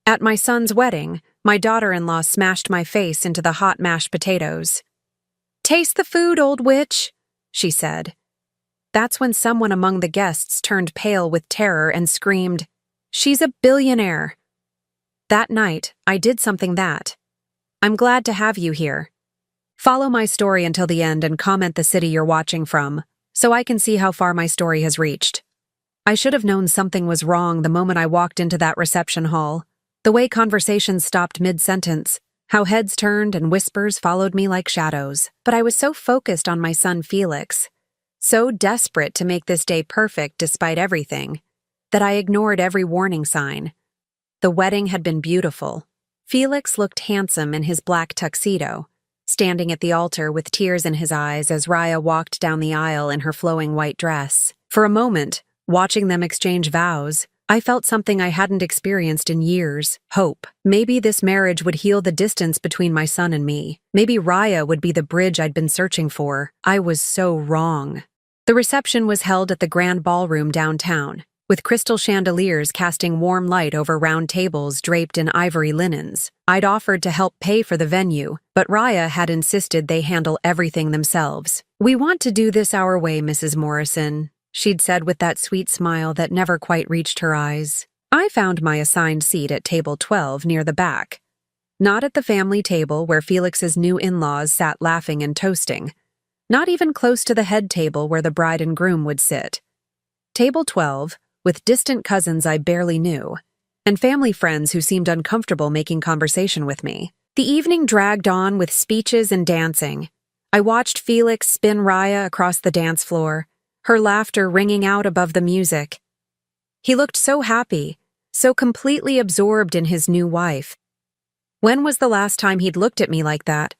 At my son's wedding, my daughter-in-law smashed my face into the hot mashed potatoes. "Taste the food, old witch," she said. That's when someone among the guests turned pale with terror and screamed, "She's a billionaire." That night, I did something that. I'm glad to have you here. Follow my story until the end and comment the city you're watching from, so I can see how far my story has reached. I should have known something was wrong the moment I walked into that reception hall. The way conversations stopped mid-sentence, how heads turned and whispers followed me like shadows. But I was so focused on my son Felix, so desperate to make this day perfect despite everything, that I ignored every warning sign. The wedding had been beautiful. Felix looked handsome in his black tuxedo, standing at the altar with tears in his eyes as Raya walked down the aisle in her flowing white dress. For a moment, watching them exchange vows, I felt something I hadn't experienced in years: hope. Maybe this marriage would heal the distance between my son and me. Maybe Raya would be the bridge I'd been searching for. I was so wrong. The reception was held at the grand ballroom downtown, with crystal chandeliers casting warm light over round tables draped in ivory linens. I'd offered to help pay for the venue, but Raya had insisted they handle everything themselves. "We want to do this our way, Mrs. Morrison," she'd said with that sweet smile that never quite reached her eyes. I found my assigned seat at table 12 near the back. Not at the family table where Felix's new in-laws sat laughing and toasting. Not even close to the head table where the bride and groom would sit. Table 12, with distant cousins I barely knew, and family friends who seemed uncomfortable making conversation with me. The evening dragged on with speeches and dancing. I watched Felix spin Raya across the dance floor, her laughter ringing out above the music. He looked so happy, so completely absorbed in his new wife. When was the last time he'd looked at me like that?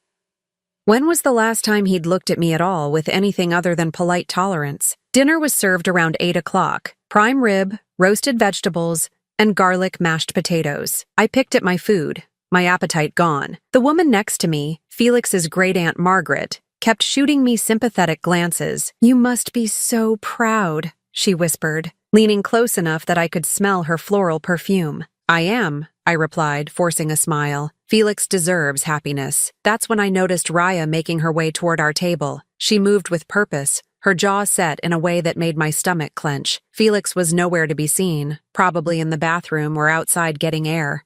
When was the last time he'd looked at me at all with anything other than polite tolerance? Dinner was served around 8 o'clock. Prime rib, roasted vegetables, and garlic mashed potatoes. I picked at my food, my appetite gone. The woman next to me, Felix's great-aunt Margaret, kept shooting me sympathetic glances. "You must be so proud," she whispered, leaning close enough that I could smell her floral perfume. "I am," I replied, forcing a smile. "Felix deserves happiness." That's when I noticed Raya making her way toward our table. She moved with purpose, her jaw set in a way that made my stomach clench. Felix was nowhere to be seen, probably in the bathroom or outside getting air.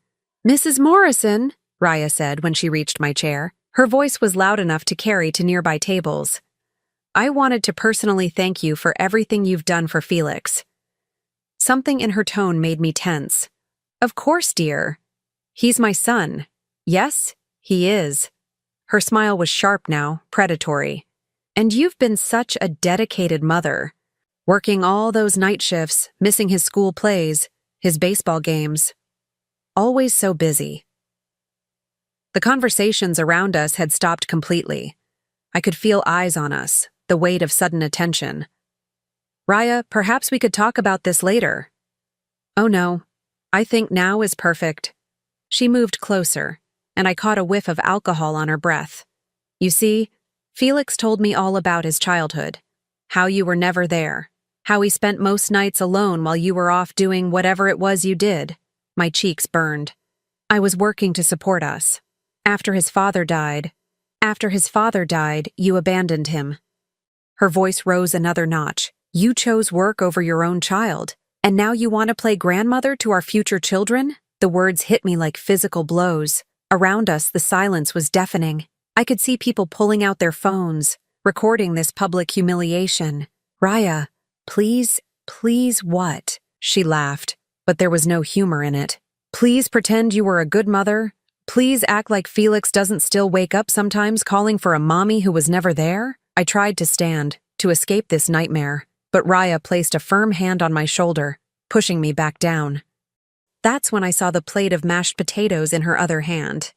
"Mrs. Morrison," Raya said when she reached my chair. Her voice was loud enough to carry to nearby tables. "I wanted to personally thank you for everything you've done for Felix." Something in her tone made me tense. "Of course, dear. He's my son. Yes, he is." Her smile was sharp now, predatory. "And you've been such a dedicated mother, working all those night shifts, missing his school plays, his baseball games. Always so busy." The conversations around us had stopped completely. I could feel eyes on us, the weight of sudden attention. "Raya, perhaps we could talk about this later." "Oh no, I think now is perfect." She moved closer, and I caught a whiff of alcohol on her breath. "You see, Felix told me all about his childhood, how you were never there, how he spent most nights alone while you were off doing whatever it was you did." My cheeks burned. "I was working to support us. After his father died, you abandoned him." Her voice rose another notch. "You chose work over your own child, and now you want to play grandmother to our future children?" The words hit me like physical blows. Around us, the silence was deafening. I could see people pulling out their phones, recording this public humiliation. "Raya, please what?" She laughed, but there was no humor in it. "Please pretend you were a good mother? Please act like Felix doesn't still wake up sometimes calling for a mommy who was never there?" I tried to stand, to escape this nightmare, but Raya placed a firm hand on my shoulder, pushing me back down. That's when I saw the plate of mashed potatoes in her other hand.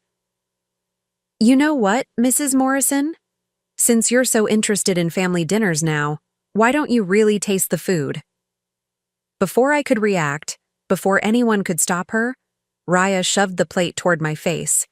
"You know what, Mrs. Morrison? Since you're so interested in family dinners now, why don't you really taste the food?" Before I could react, before anyone could stop her, Raya shoved the plate toward my face.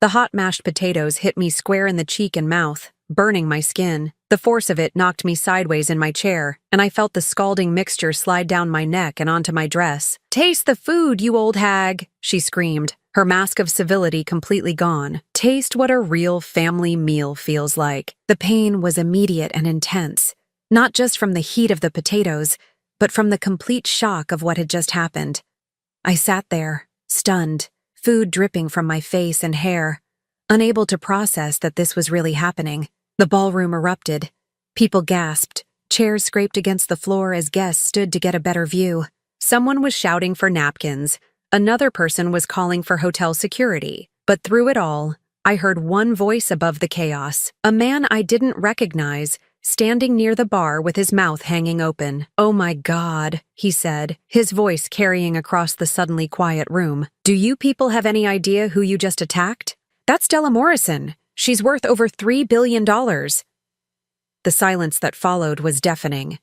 The hot mashed potatoes hit me square in the cheek and mouth. burning my skin. The force of it knocked me sideways in my chair, and I felt the scalding mixture slide down my neck and onto my dress. "Taste the food, you old hag," she screamed, her mask of civility completely gone. Taste what a real family meal feels like. The pain was immediate and intense, not just from the heat of the potatoes, but from the complete shock of what had just happened. I sat there, stunned, food dripping from my face and hair, unable to process that this was really happening. The ballroom erupted. People gasped. Chairs scraped against the floor as guests stood to get a better view. Someone was shouting for napkins. Another person was calling for hotel security. But through it all, I heard one voice above the chaos. A man I didn't recognize, standing near the bar with his mouth hanging open. "Oh my God," he said, his voice carrying across the suddenly quiet room. "Do you people have any idea who you just attacked? That's Della Morrison. She's worth over $3 billion. The silence that followed was deafening.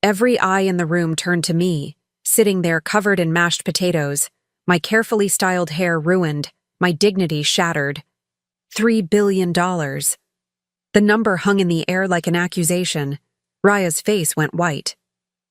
Every eye in the room turned to me, sitting there covered in mashed potatoes, my carefully styled hair ruined, my dignity shattered. $3 billion. The number hung in the air like an accusation. Raya's face went white.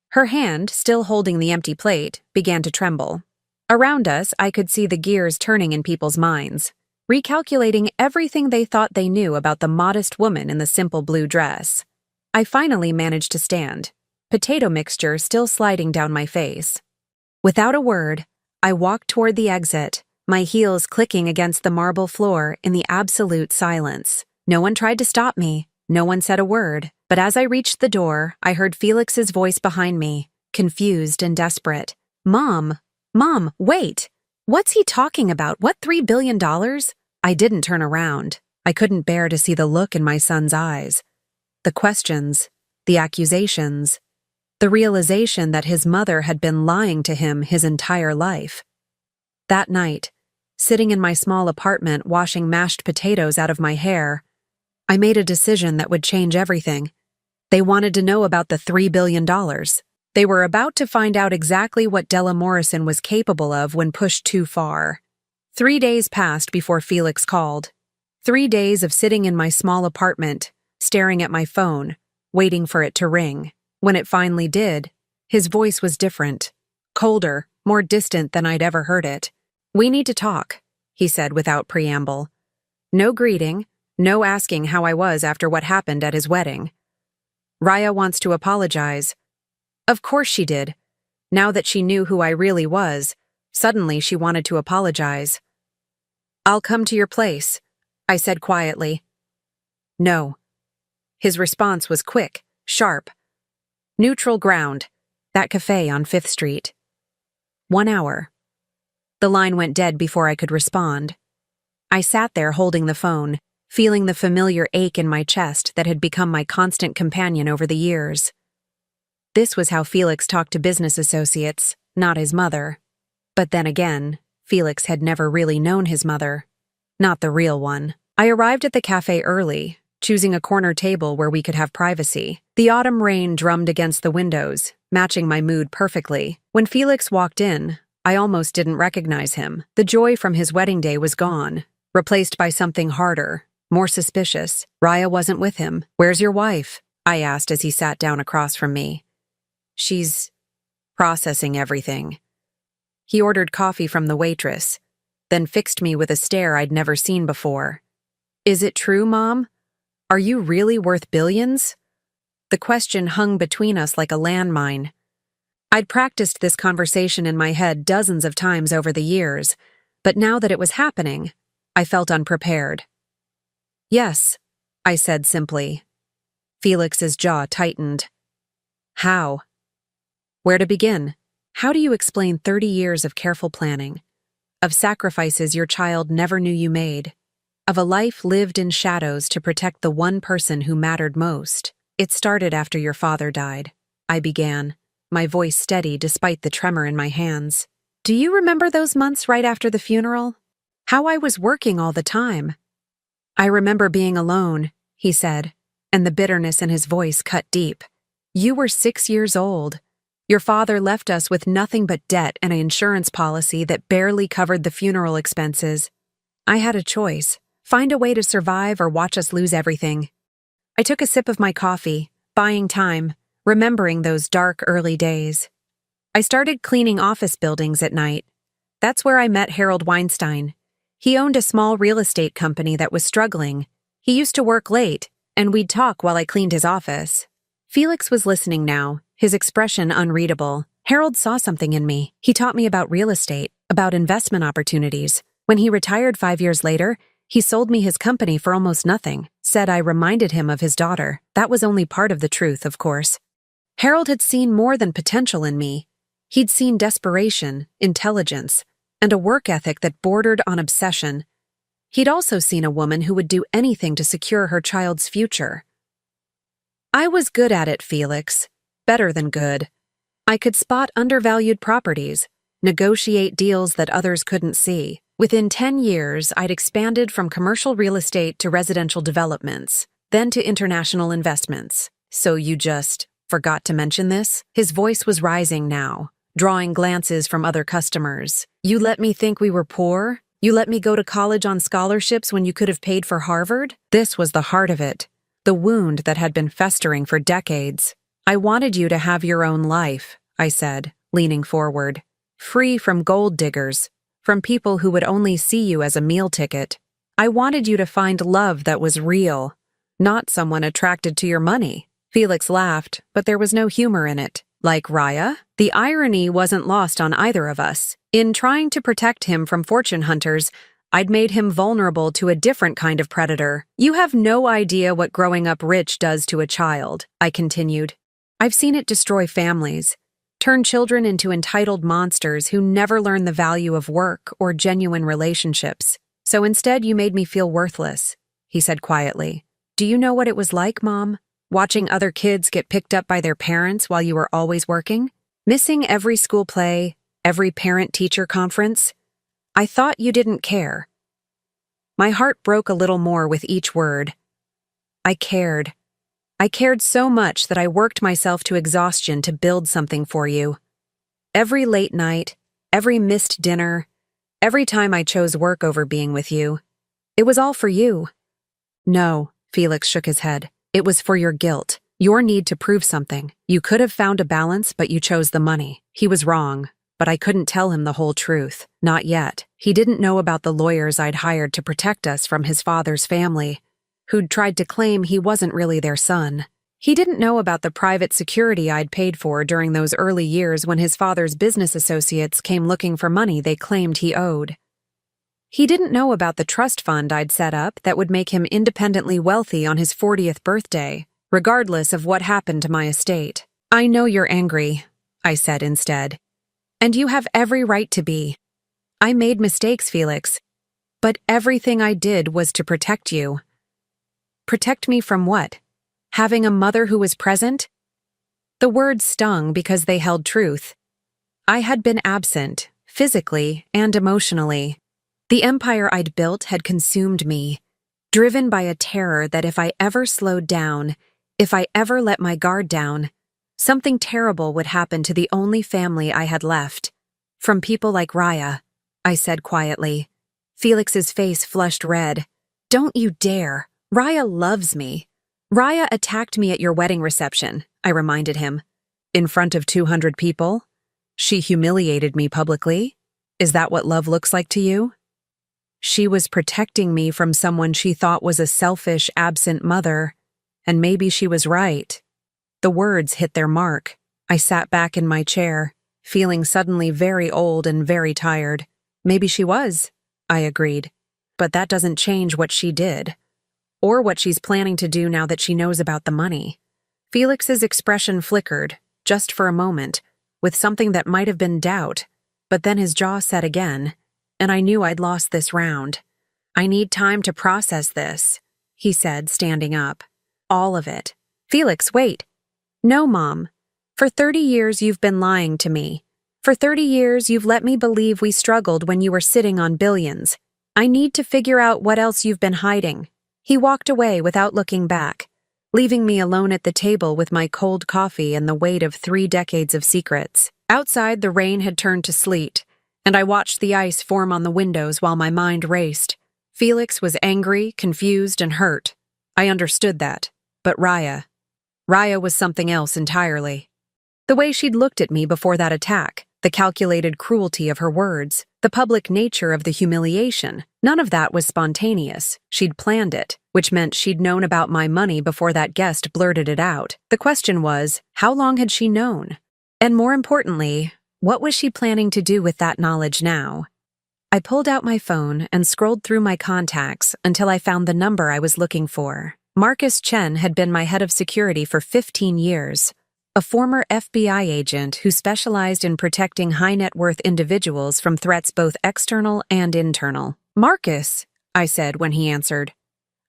Her hand, still holding the empty plate, began to tremble. Around us, I could see the gears turning in people's minds, recalculating everything they thought they knew about the modest woman in the simple blue dress. I finally managed to stand, potato mixture still sliding down my face. Without a word, I walked toward the exit, my heels clicking against the marble floor in the absolute silence. No one tried to stop me, no one said a word, but as I reached the door, I heard Felix's voice behind me, confused and desperate. Mom, wait! What's he talking about? What $3 billion? I didn't turn around. I couldn't bear to see the look in my son's eyes. The questions, the accusations, the realization that his mother had been lying to him his entire life. That night, sitting in my small apartment washing mashed potatoes out of my hair, I made a decision that would change everything. They wanted to know about the $3 billion. They were about to find out exactly what Della Morrison was capable of when pushed too far. 3 days passed before Felix called. 3 days of sitting in my small apartment, staring at my phone, waiting for it to ring. When it finally did, his voice was different, colder, more distant than I'd ever heard it. "We need to talk," he said without preamble. No greeting, no asking how I was after what happened at his wedding. "Raya wants to apologize." Of course she did. Now that she knew who I really was, suddenly she wanted to apologize. "I'll come to your place," I said quietly. "No." His response was quick, sharp. "Neutral ground. That cafe on 5th Street. 1 hour." The line went dead before I could respond. I sat there holding the phone, feeling the familiar ache in my chest that had become my constant companion over the years. This was how Felix talked to business associates, not his mother. But then again, Felix had never really known his mother. Not the real one. I arrived at the cafe early, choosing a corner table where we could have privacy. The autumn rain drummed against the windows, matching my mood perfectly. When Felix walked in, I almost didn't recognize him. The joy from his wedding day was gone, replaced by something harder, more suspicious. Raya wasn't with him. "Where's your wife?" I asked as he sat down across from me. "She's processing everything." He ordered coffee from the waitress, then fixed me with a stare I'd never seen before. "Is it true, Mom? Are you really worth billions?" The question hung between us like a landmine. I'd practiced this conversation in my head dozens of times over the years, but now that it was happening, I felt unprepared. "Yes," I said simply. Felix's jaw tightened. "How?" "Where to begin? How do you explain 30 years of careful planning, of sacrifices your child never knew you made, of a life lived in shadows to protect the one person who mattered most? It started after your father died," I began, my voice steady despite the tremor in my hands. "Do you remember those months right after the funeral? How I was working all the time?" "I remember being alone," he said, and the bitterness in his voice cut deep. "You were 6 years old. Your father left us with nothing but debt and an insurance policy that barely covered the funeral expenses. I had a choice: find a way to survive or watch us lose everything. I took a sip of my coffee, buying time, remembering those dark early days. I started cleaning office buildings at night. That's where I met Harold Weinstein. He owned a small real estate company that was struggling. He used to work late, and we'd talk while I cleaned his office. Felix was listening now, his expression unreadable. Harold saw something in me. He taught me about real estate, about investment opportunities. When he retired 5 years later, he sold me his company for almost nothing, said I reminded him of his daughter. That was only part of the truth, of course. Harold had seen more than potential in me. He'd seen desperation, intelligence, and a work ethic that bordered on obsession. He'd also seen a woman who would do anything to secure her child's future. I was good at it, Felix. Better than good. I could spot undervalued properties, negotiate deals that others couldn't see. Within 10 years, I'd expanded from commercial real estate to residential developments, then to international investments. So you just forgot to mention this? His voice was rising now, drawing glances from other customers. You let me think we were poor? You let me go to college on scholarships when you could have paid for Harvard? This was the heart of it, the wound that had been festering for decades. I wanted you to have your own life, I said, leaning forward. Free from gold diggers, from people who would only see you as a meal ticket. I wanted you to find love that was real, not someone attracted to your money. Felix laughed, but there was no humor in it. Like Raya? The irony wasn't lost on either of us. In trying to protect him from fortune hunters, I'd made him vulnerable to a different kind of predator. You have no idea what growing up rich does to a child, I continued. I've seen it destroy families, turn children into entitled monsters who never learn the value of work or genuine relationships. So instead you made me feel worthless, he said quietly. Do you know what it was like, Mom? Watching other kids get picked up by their parents while you were always working? Missing every school play, every parent-teacher conference? I thought you didn't care. My heart broke a little more with each word. I cared. I cared so much that I worked myself to exhaustion to build something for you. Every late night, every missed dinner, every time I chose work over being with you. It was all for you. No, Felix shook his head. It was for your guilt, your need to prove something. You could have found a balance, but you chose the money. He was wrong, but I couldn't tell him the whole truth. Not yet. He didn't know about the lawyers I'd hired to protect us from his father's family, who'd tried to claim he wasn't really their son. He didn't know about the private security I'd paid for during those early years when his father's business associates came looking for money they claimed he owed. He didn't know about the trust fund I'd set up that would make him independently wealthy on his 40th birthday, regardless of what happened to my estate. I know you're angry, I said instead. And you have every right to be. I made mistakes, Felix. But everything I did was to protect you. Protect me from what? Having a mother who was present? The words stung because they held truth. I had been absent, physically and emotionally. The empire I'd built had consumed me, driven by a terror that if I ever slowed down, if I ever let my guard down, something terrible would happen to the only family I had left. From people like Raya, I said quietly. Felix's face flushed red. Don't you dare. Raya loves me. Raya attacked me at your wedding reception, I reminded him. In front of 200 people? She humiliated me publicly? Is that what love looks like to you? She was protecting me from someone she thought was a selfish, absent mother, and maybe she was right. The words hit their mark. I sat back in my chair, feeling suddenly very old and very tired. Maybe she was, I agreed. But that doesn't change what she did, or what she's planning to do now that she knows about the money. Felix's expression flickered, just for a moment, with something that might have been doubt, but then his jaw set again, and I knew I'd lost this round. I need time to process this, he said, standing up. All of it. Felix, wait. No, Mom. For 30 years you've been lying to me. For 30 years you've let me believe we struggled when you were sitting on billions. I need to figure out what else you've been hiding. He walked away without looking back, leaving me alone at the table with my cold coffee and the weight of 3 decades of secrets. Outside, the rain had turned to sleet, and I watched the ice form on the windows while my mind raced. Felix was angry, confused, and hurt. I understood that. But Raya was something else entirely. The way she'd looked at me before that attack, the calculated cruelty of her words, the public nature of the humiliation, none of that was spontaneous. She'd planned it, which meant she'd known about my money before that guest blurted it out. The question was, how long had she known? And more importantly, what was she planning to do with that knowledge now? I pulled out my phone and scrolled through my contacts until I found the number I was looking for. Marcus Chen had been my head of security for 15 years, a former FBI agent who specialized in protecting high-net-worth individuals from threats both external and internal. "Marcus," I said when he answered,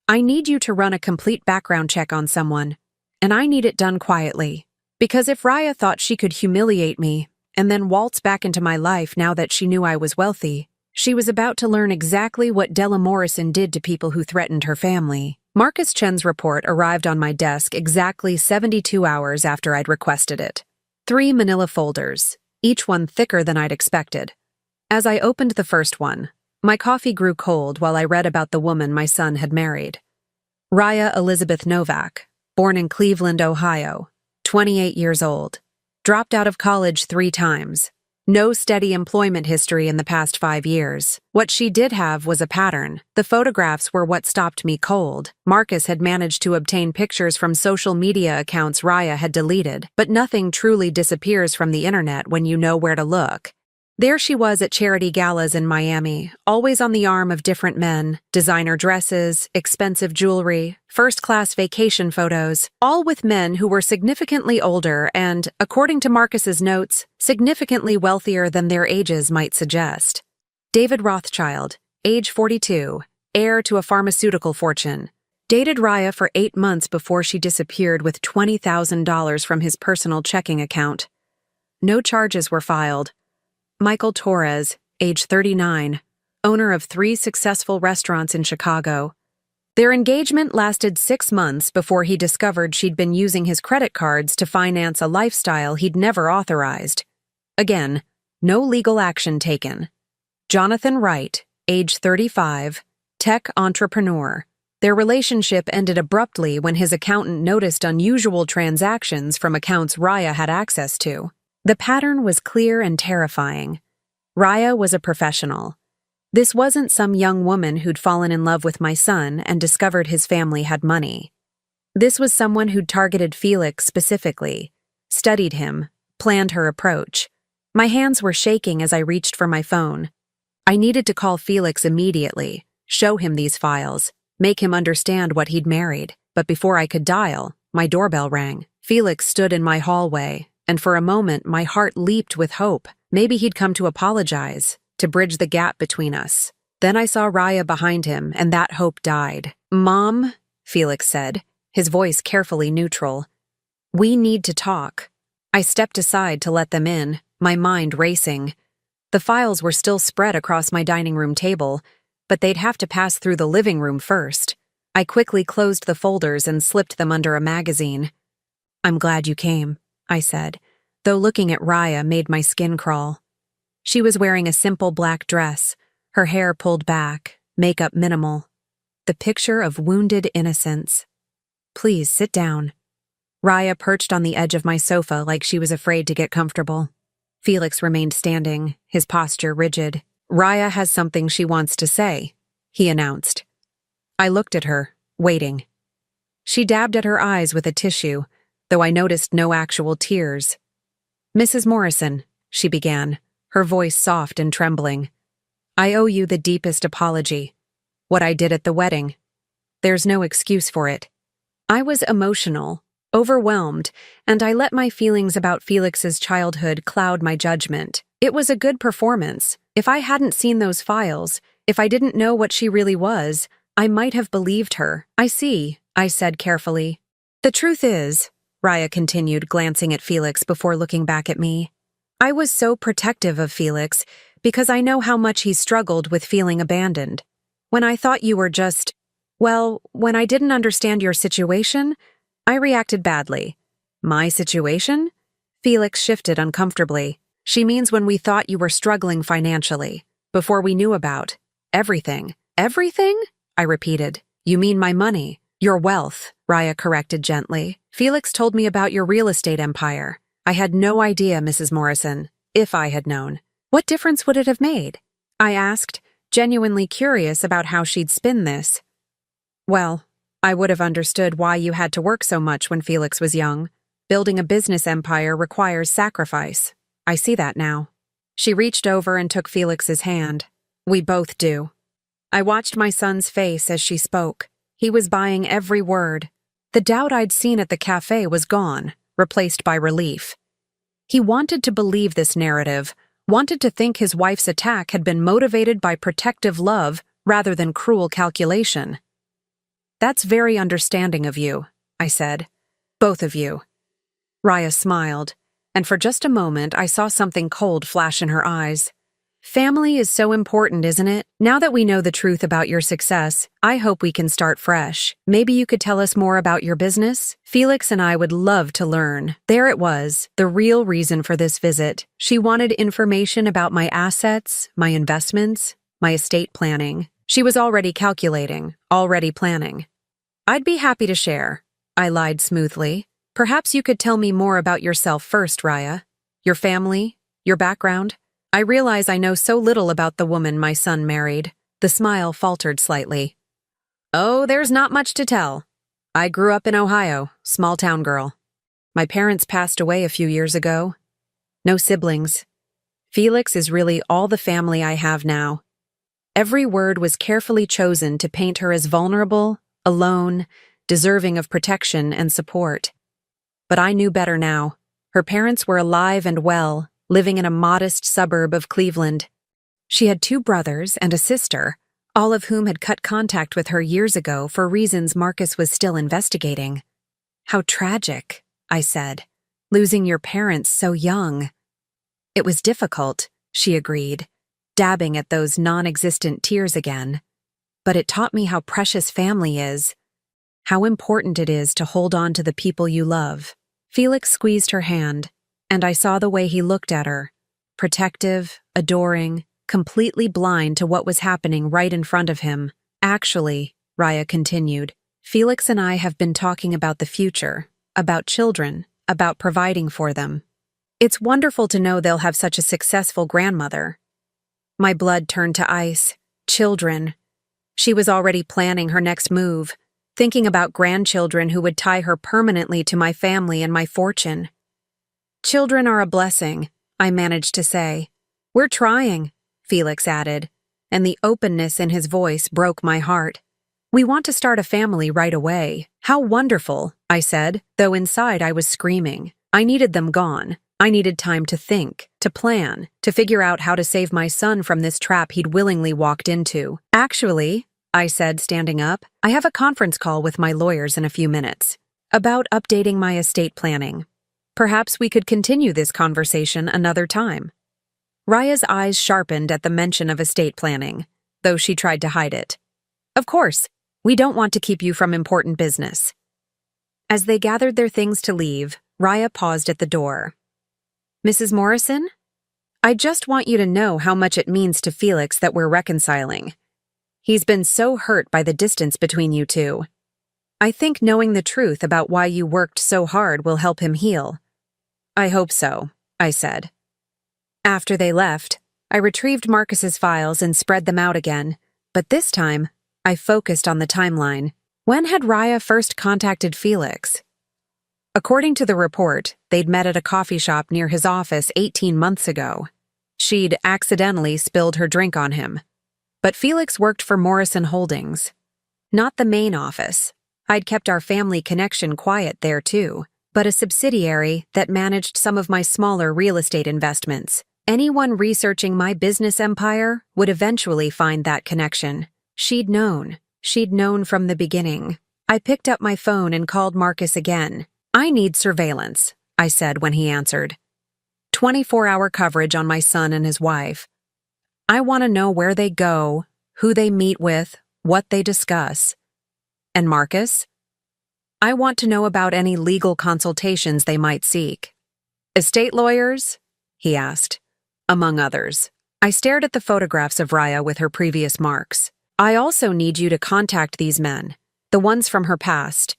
"I need you to run a complete background check on someone, and I need it done quietly. Because if Raya thought she could humiliate me and then waltz back into my life now that she knew I was wealthy, she was about to learn exactly what Della Morrison did to people who threatened her family." Marcus Chen's report arrived on my desk exactly 72 hours after I'd requested it. 3 manila folders, each one thicker than I'd expected. As I opened the first one, my coffee grew cold while I read about the woman my son had married. Raya Elizabeth Novak, born in Cleveland, Ohio, 28 years old, dropped out of college 3 times. No steady employment history in the past 5 years. What she did have was a pattern. The photographs were what stopped me cold. Marcus had managed to obtain pictures from social media accounts Raya had deleted, but nothing truly disappears from the internet when you know where to look. There she was at charity galas in Miami, always on the arm of different men, designer dresses, expensive jewelry, first-class vacation photos, all with men who were significantly older and, according to Marcus's notes, significantly wealthier than their ages might suggest. David Rothschild, age 42, heir to a pharmaceutical fortune, dated Raya for 8 months before she disappeared with $20,000 from his personal checking account. No charges were filed. Michael Torres, age 39, owner of 3 successful restaurants in Chicago. Their engagement lasted 6 months before he discovered she'd been using his credit cards to finance a lifestyle he'd never authorized. Again, no legal action taken. Jonathan Wright, age 35, tech entrepreneur. Their relationship ended abruptly when his accountant noticed unusual transactions from accounts Raya had access to. The pattern was clear and terrifying. Raya was a professional. This wasn't some young woman who'd fallen in love with my son and discovered his family had money. This was someone who'd targeted Felix specifically, studied him, planned her approach. My hands were shaking as I reached for my phone. I needed to call Felix immediately, show him these files, make him understand what he'd married. But before I could dial, my doorbell rang. Felix stood in my hallway, and for a moment my heart leaped with hope. Maybe he'd come to apologize, to bridge the gap between us. Then I saw Raya behind him, and that hope died. "Mom," Felix said, his voice carefully neutral, "we need to talk." I stepped aside to let them in, my mind racing. The files were still spread across my dining room table, but they'd have to pass through the living room first. I quickly closed the folders and slipped them under a magazine. "I'm glad you came," I said, though looking at Raya made my skin crawl. She was wearing a simple black dress, her hair pulled back, makeup minimal. The picture of wounded innocence. "Please, sit down." Raya perched on the edge of my sofa like she was afraid to get comfortable. Felix remained standing, his posture rigid. "Raya has something she wants to say," he announced. I looked at her, waiting. She dabbed at her eyes with a tissue, though I noticed no actual tears. "Mrs. Morrison," she began, her voice soft and trembling, "I owe you the deepest apology. What I did at the wedding. There's no excuse for it. I was emotional, overwhelmed, and I let my feelings about Felix's childhood cloud my judgment. It was a good performance. If I hadn't seen those files, if I didn't know what she really was, I might have believed her." "I see," I said carefully. "The truth is," Raya continued, glancing at Felix before looking back at me, "I was so protective of Felix because I know how much he struggled with feeling abandoned. When I thought you were just, well, when I didn't understand your situation, I reacted badly." "My situation?" Felix shifted uncomfortably. "She means when we thought you were struggling financially, before we knew about everything." "Everything?" I repeated. "You mean my money, your wealth, Raya corrected gently. Felix told me about your real estate empire. I had no idea, Mrs. Morrison, if I had known. What difference would it have made? I asked, genuinely curious about how she'd spin this. Well, I would have understood why you had to work so much when Felix was young. Building a business empire requires sacrifice. I see that now. She reached over and took Felix's hand. We both do. I watched my son's face as she spoke. He was buying every word. The doubt I'd seen at the cafe was gone, replaced by relief. He wanted to believe this narrative, wanted to think his wife's attack had been motivated by protective love rather than cruel calculation. That's very understanding of you, I said. Both of you. Raya smiled, and for just a moment I saw something cold flash in her eyes. Family is so important, isn't it? Now that we know the truth about your success, I hope we can start fresh. Maybe you could tell us more about your business? Felix and I would love to learn. There it was, the real reason for this visit. She wanted information about my assets, my investments, my estate planning. She was already calculating, already planning. I'd be happy to share, I lied smoothly. Perhaps you could tell me more about yourself first, Raya. Your family, your background. I realize I know so little about the woman my son married. The smile faltered slightly. Oh, there's not much to tell. I grew up in Ohio, small-town girl. My parents passed away a few years ago. No siblings. Felix is really all the family I have now. Every word was carefully chosen to paint her as vulnerable, alone, deserving of protection and support. But I knew better now. Her parents were alive and well, living in a modest suburb of Cleveland. She had 2 brothers and a sister, all of whom had cut contact with her years ago for reasons Marcus was still investigating. How tragic, I said, losing your parents so young. It was difficult, she agreed, dabbing at those non-existent tears again. But it taught me how precious family is, how important it is to hold on to the people you love. Felix squeezed her hand, and I saw the way he looked at her, protective, adoring, completely blind to what was happening right in front of him. Actually, Raya continued, Felix and I have been talking about the future, about children, about providing for them. It's wonderful to know they'll have such a successful grandmother. My blood turned to ice. Children. She was already planning her next move, thinking about grandchildren who would tie her permanently to my family and my fortune. Children are a blessing, I managed to say. We're trying, Felix added, and the openness in his voice broke my heart. We want to start a family right away. How wonderful, I said, though inside I was screaming. I needed them gone. I needed time to think, to plan, to figure out how to save my son from this trap he'd willingly walked into. Actually, I said, standing up, I have a conference call with my lawyers in a few minutes about updating my estate planning. Perhaps we could continue this conversation another time. Raya's eyes sharpened at the mention of estate planning, though she tried to hide it. Of course, we don't want to keep you from important business. As they gathered their things to leave, Raya paused at the door. Mrs. Morrison? I just want you to know how much it means to Felix that we're reconciling. He's been so hurt by the distance between you two. I think knowing the truth about why you worked so hard will help him heal. I hope so, I said. After they left, I retrieved Marcus's files and spread them out again, but this time, I focused on the timeline. When had Raya first contacted Felix? According to the report, they'd met at a coffee shop near his office 18 months ago. She'd accidentally spilled her drink on him. But Felix worked for Morrison Holdings. Not the main office. I'd kept our family connection quiet there too, but a subsidiary that managed some of my smaller real estate investments. Anyone researching my business empire would eventually find that connection. She'd known from the beginning. I picked up my phone and called Marcus again. I need surveillance, I said when he answered. 24-hour coverage on my son and his wife. I want to know where they go, who they meet with, what they discuss. And Marcus? I want to know about any legal consultations they might seek. Estate lawyers? He asked. Among others. I stared at the photographs of Raya with her previous marks. I also need you to contact these men, the ones from her past.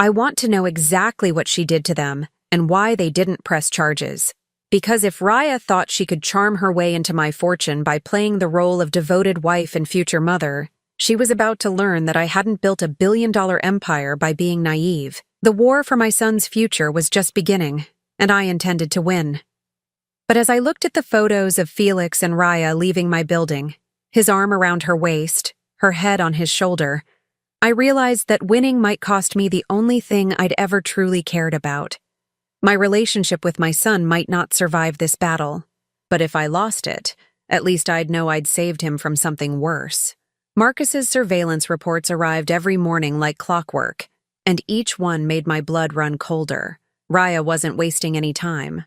I want to know exactly what she did to them and why they didn't press charges. Because if Raya thought she could charm her way into my fortune by playing the role of devoted wife and future mother, she was about to learn that I hadn't built a billion-dollar empire by being naive. The war for my son's future was just beginning, and I intended to win. But as I looked at the photos of Felix and Raya leaving my building, his arm around her waist, her head on his shoulder, I realized that winning might cost me the only thing I'd ever truly cared about. My relationship with my son might not survive this battle, but if I lost it, at least I'd know I'd saved him from something worse. Marcus's surveillance reports arrived every morning like clockwork, and each one made my blood run colder. Raya wasn't wasting any time.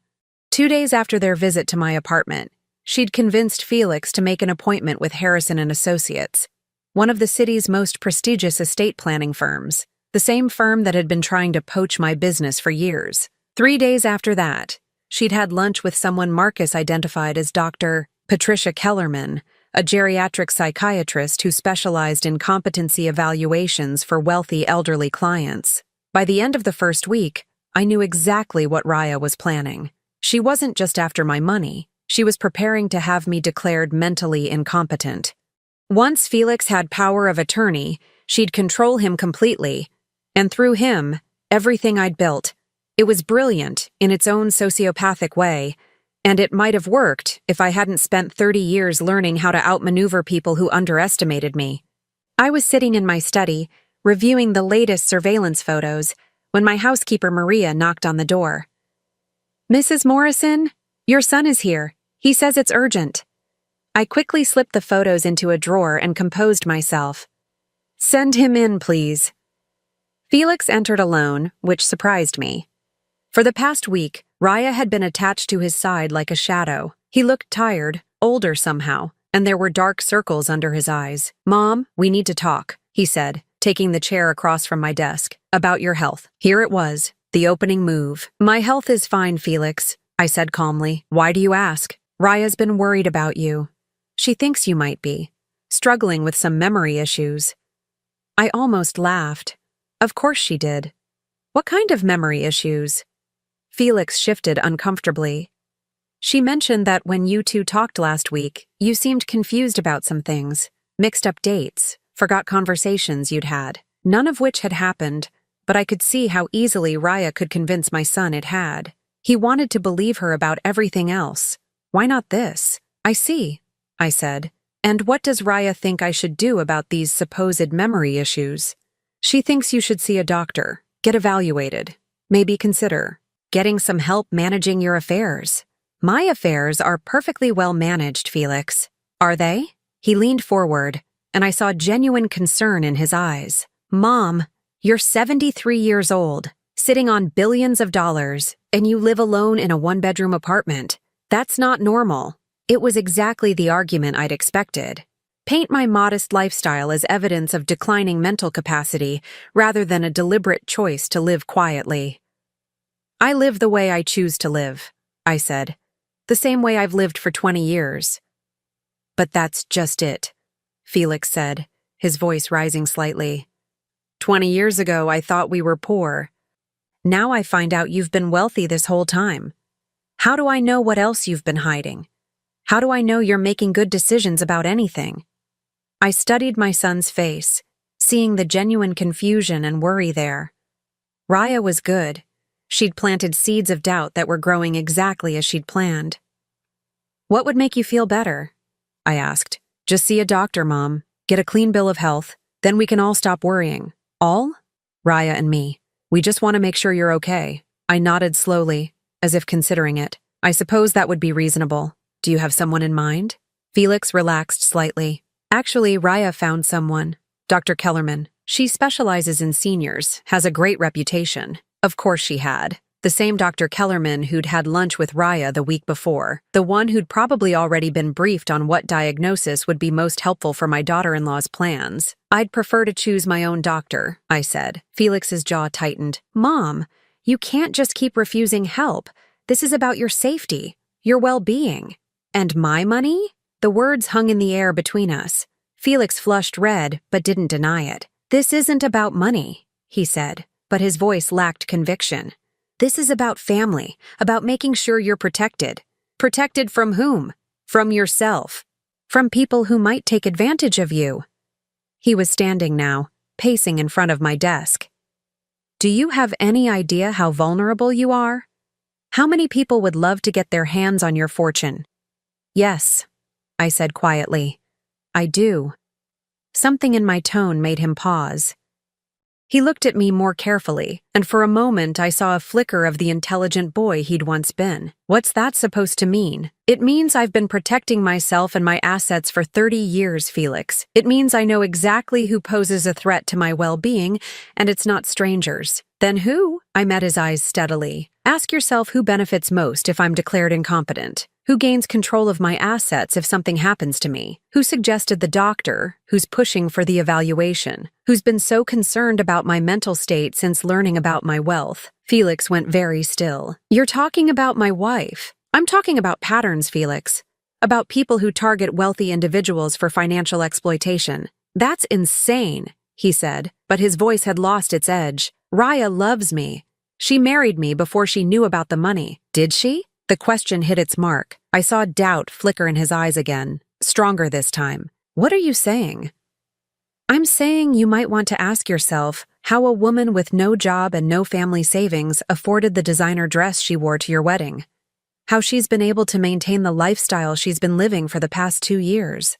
2 days after their visit to my apartment, she'd convinced Felix to make an appointment with Harrison and Associates, one of the city's most prestigious estate planning firms, the same firm that had been trying to poach my business for years. 3 days after that, she'd had lunch with someone Marcus identified as Dr. Patricia Kellerman, a geriatric psychiatrist who specialized in competency evaluations for wealthy elderly clients. By the end of the first week, I knew exactly what Raya was planning. She wasn't just after my money. She was preparing to have me declared mentally incompetent. Once Felix had power of attorney, she'd control him completely, and through him, everything I'd built. It was brilliant in its own sociopathic way, and it might have worked if I hadn't spent 30 years learning how to outmaneuver people who underestimated me. I was sitting in my study, reviewing the latest surveillance photos, when my housekeeper Maria knocked on the door. "Mrs. Morrison, your son is here. He says it's urgent." I quickly slipped the photos into a drawer and composed myself. "Send him in, please." Felix entered alone, which surprised me. For the past week, Raya had been attached to his side like a shadow. He looked tired, older somehow, and there were dark circles under his eyes. "Mom, we need to talk," he said, taking the chair across from my desk. "About your health." Here it was, the opening move. "My health is fine, Felix," I said calmly. "Why do you ask?" "Raya's been worried about you. She thinks you might be struggling with some memory issues." I almost laughed. Of course she did. What kind of memory issues? Felix shifted uncomfortably. "She mentioned that when you two talked last week, you seemed confused about some things, mixed up dates, forgot conversations you'd had, none of which had happened, but I could see how easily Raya could convince my son it had. He wanted to believe her about everything else. Why not this?" "I see," I said. "And what does Raya think I should do about these supposed memory issues?" "She thinks you should see a doctor, get evaluated, maybe consider getting some help managing your affairs." "My affairs are perfectly well managed, Felix." "Are they?" He leaned forward, and I saw genuine concern in his eyes. "Mom, you're 73 years old, sitting on billions of dollars, and you live alone in a one-bedroom apartment. That's not normal." It was exactly the argument I'd expected. Paint my modest lifestyle as evidence of declining mental capacity rather than a deliberate choice to live quietly. "I live the way I choose to live," I said. "The same way I've lived for 20 years. "But that's just it," Felix said, his voice rising slightly. 20 years ago, I thought we were poor. Now I find out you've been wealthy this whole time. How do I know what else you've been hiding? How do I know you're making good decisions about anything?" I studied my son's face, seeing the genuine confusion and worry there. Raya was good. She'd planted seeds of doubt that were growing exactly as she'd planned. "What would make you feel better?" I asked. "Just see a doctor, Mom. Get a clean bill of health. Then we can all stop worrying." "All?" "Raya and me. We just want to make sure you're okay." I nodded slowly, as if considering it. "I suppose that would be reasonable. Do you have someone in mind?" Felix relaxed slightly. "Actually, Raya found someone. Dr. Kellerman. She specializes in seniors, has a great reputation." Of course she had. The same Dr. Kellerman who'd had lunch with Raya the week before. The one who'd probably already been briefed on what diagnosis would be most helpful for my daughter-in-law's plans. "I'd prefer to choose my own doctor," I said. Felix's jaw tightened. "Mom, you can't just keep refusing help. This is about your safety, your well-being." "And my money?" The words hung in the air between us. Felix flushed red, but didn't deny it. "This isn't about money," he said, but his voice lacked conviction. This is about family, about making sure you're protected. Protected from whom? From yourself. From people who might take advantage of you. He was standing now, pacing in front of my desk. Do you have any idea how vulnerable you are? How many people would love to get their hands on your fortune? Yes, I said quietly. I do. Something in my tone made him pause. He looked at me more carefully, and for a moment I saw a flicker of the intelligent boy he'd once been. What's that supposed to mean? It means I've been protecting myself and my assets for 30 years, Felix. It means I know exactly who poses a threat to my well-being, and it's not strangers. Then who? I met his eyes steadily. Ask yourself who benefits most if I'm declared incompetent. Who gains control of my assets if something happens to me? Who suggested the doctor? Who's pushing for the evaluation? Who's been so concerned about my mental state since learning about my wealth? Felix went very still. You're talking about my wife. I'm talking about patterns, Felix. About people who target wealthy individuals for financial exploitation. That's insane, he said, but his voice had lost its edge. Raya loves me. She married me before she knew about the money. Did she? The question hit its mark. I saw doubt flicker in his eyes again, stronger this time. What are you saying? I'm saying you might want to ask yourself how a woman with no job and no family savings afforded the designer dress she wore to your wedding. How she's been able to maintain the lifestyle she's been living for the past 2 years.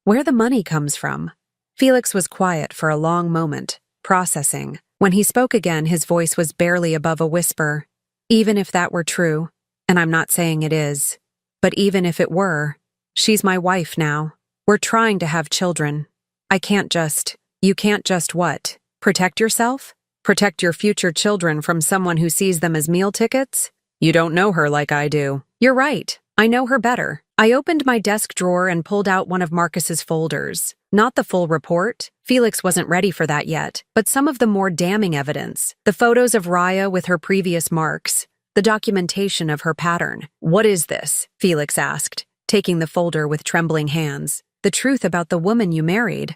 Where the money comes from. Felix was quiet for a long moment, processing. When he spoke again, his voice was barely above a whisper. Even if that were true, and I'm not saying it is, but even if it were, she's my wife now. We're trying to have children. You can't just what? Protect yourself? Protect your future children from someone who sees them as meal tickets? You don't know her like I do. You're right. I know her better. I opened my desk drawer and pulled out one of Marcus's folders. Not the full report. Felix wasn't ready for that yet, but some of the more damning evidence. The photos of Raya with her previous marks. The documentation of her pattern. What is this? Felix asked, taking the folder with trembling hands. The truth about the woman you married.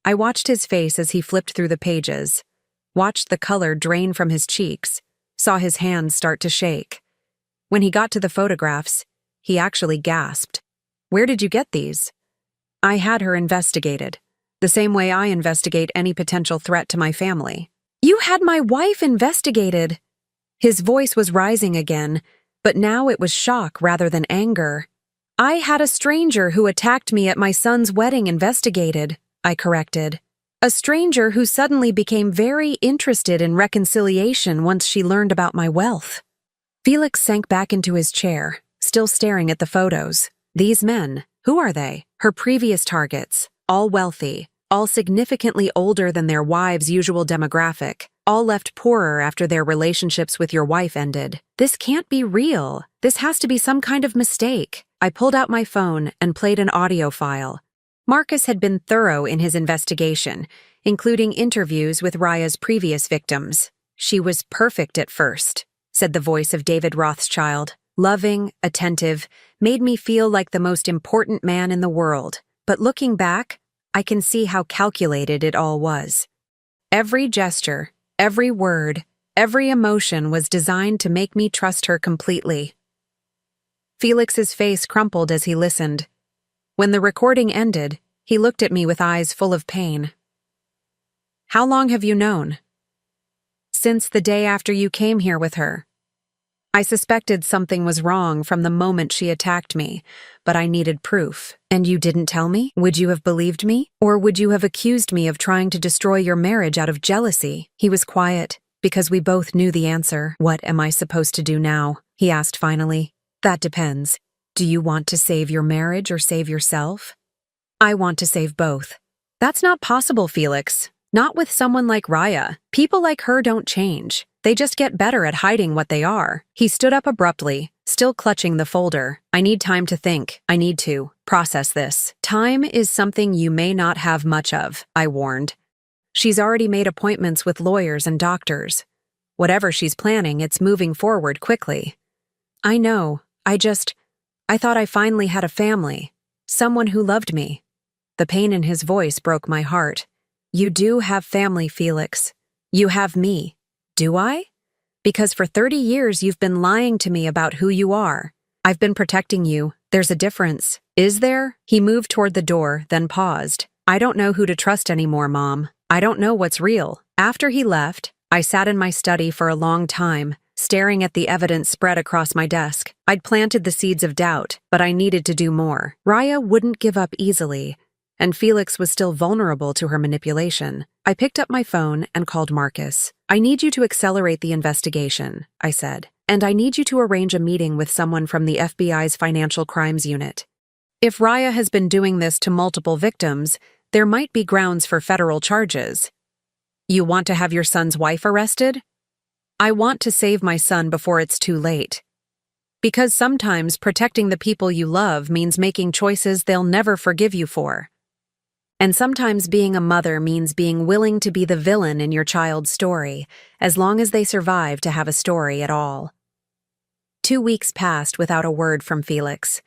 I watched his face as he flipped through the pages, watched the color drain from his cheeks, saw his hands start to shake. When he got to the photographs, he actually gasped. Where did you get these? I had her investigated, the same way I investigate any potential threat to my family. You had my wife investigated! His voice was rising again, but now it was shock rather than anger. I had a stranger who attacked me at my son's wedding investigated, I corrected. A stranger who suddenly became very interested in reconciliation once she learned about my wealth. Felix sank back into his chair, still staring at the photos. These men, who are they? Her previous targets, all wealthy, all significantly older than their wives' usual demographic, all left poorer after their relationships with your wife ended. This can't be real. This has to be some kind of mistake. I pulled out my phone and played an audio file. Marcus had been thorough in his investigation, including interviews with Raya's previous victims. She was perfect at first, said the voice of David Rothschild. Loving, attentive, made me feel like the most important man in the world. But looking back, I can see how calculated it all was. Every gesture, every word, every emotion was designed to make me trust her completely. Felix's face crumpled as he listened. When the recording ended, he looked at me with eyes full of pain. How long have you known? Since the day after you came here with her. I suspected something was wrong from the moment she attacked me, but I needed proof. And you didn't tell me? Would you have believed me? Or would you have accused me of trying to destroy your marriage out of jealousy? He was quiet, because we both knew the answer. What am I supposed to do now? He asked finally. That depends. Do you want to save your marriage or save yourself? I want to save both. That's not possible, Felix. Not with someone like Raya. People like her don't change. They just get better at hiding what they are. He stood up abruptly, still clutching the folder. I need time to think. I need to process this. Time is something you may not have much of, I warned. She's already made appointments with lawyers and doctors. Whatever she's planning, it's moving forward quickly. I know. I thought I finally had a family. Someone who loved me. The pain in his voice broke my heart. You do have family, Felix. You have me. Do I? Because for 30 years you've been lying to me about who you are. I've been protecting you. There's a difference. Is there? He moved toward the door, then paused. I don't know who to trust anymore, Mom. I don't know what's real. After he left, I sat in my study for a long time, staring at the evidence spread across my desk. I'd planted the seeds of doubt, but I needed to do more. Raya wouldn't give up easily, and Felix was still vulnerable to her manipulation. I picked up my phone and called Marcus. I need you to accelerate the investigation, I said, and I need you to arrange a meeting with someone from the FBI's Financial Crimes Unit. If Raya has been doing this to multiple victims, there might be grounds for federal charges. You want to have your son's wife arrested? I want to save my son before it's too late. Because sometimes protecting the people you love means making choices they'll never forgive you for. And sometimes being a mother means being willing to be the villain in your child's story, as long as they survive to have a story at all. 2 weeks passed without a word from Felix.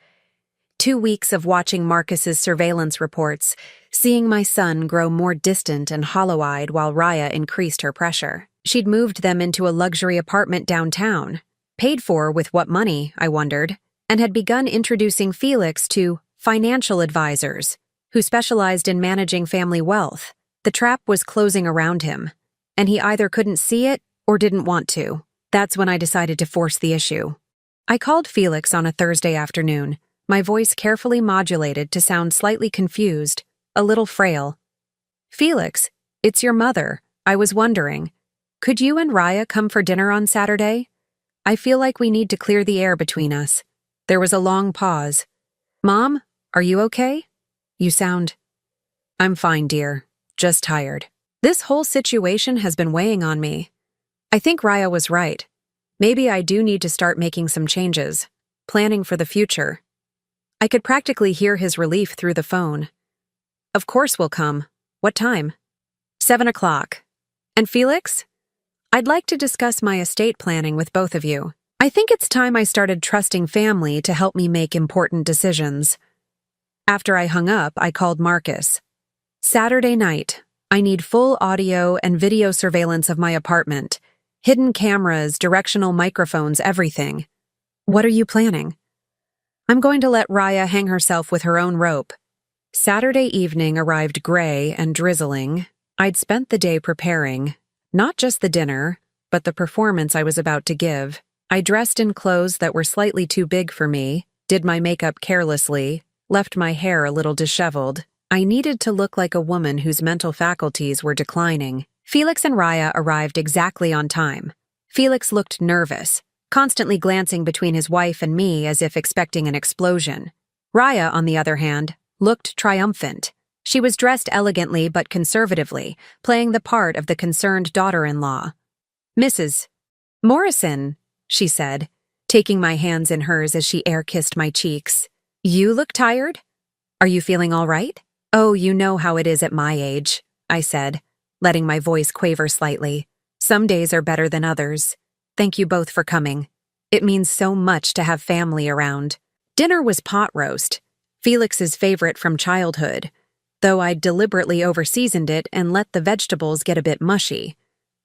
2 weeks of watching Marcus's surveillance reports, seeing my son grow more distant and hollow-eyed while Raya increased her pressure. She'd moved them into a luxury apartment downtown, paid for with what money, I wondered, and had begun introducing Felix to financial advisors who specialized in managing family wealth. The trap was closing around him, and he either couldn't see it or didn't want to. That's when I decided to force the issue. I called Felix on a Thursday afternoon, my voice carefully modulated to sound slightly confused, a little frail. Felix, it's your mother. I was wondering, could you and Raya come for dinner on Saturday? I feel like we need to clear the air between us. There was a long pause. Mom, are you okay? You sound... I'm fine, dear. Just tired. This whole situation has been weighing on me. I think Raya was right. Maybe I do need to start making some changes, planning for the future. I could practically hear his relief through the phone. Of course we'll come. What time? 7 o'clock. And Felix? I'd like to discuss my estate planning with both of you. I think it's time I started trusting family to help me make important decisions. After I hung up, I called Marcus. Saturday night. I need full audio and video surveillance of my apartment. Hidden cameras, directional microphones, everything. What are you planning? I'm going to let Raya hang herself with her own rope. Saturday evening arrived gray and drizzling. I'd spent the day preparing, not just the dinner, but the performance I was about to give. I dressed in clothes that were slightly too big for me, did my makeup carelessly, left my hair a little disheveled. I needed to look like a woman whose mental faculties were declining. Felix and Raya arrived exactly on time. Felix looked nervous, constantly glancing between his wife and me as if expecting an explosion. Raya, on the other hand, looked triumphant. She was dressed elegantly but conservatively, playing the part of the concerned daughter-in-law. Mrs. Morrison, she said, taking my hands in hers as she air-kissed my cheeks. You look tired? Are you feeling all right? Oh, you know how it is at my age, I said, letting my voice quaver slightly. Some days are better than others. Thank you both for coming. It means so much to have family around. Dinner was pot roast, Felix's favorite from childhood, though I'd deliberately overseasoned it and let the vegetables get a bit mushy.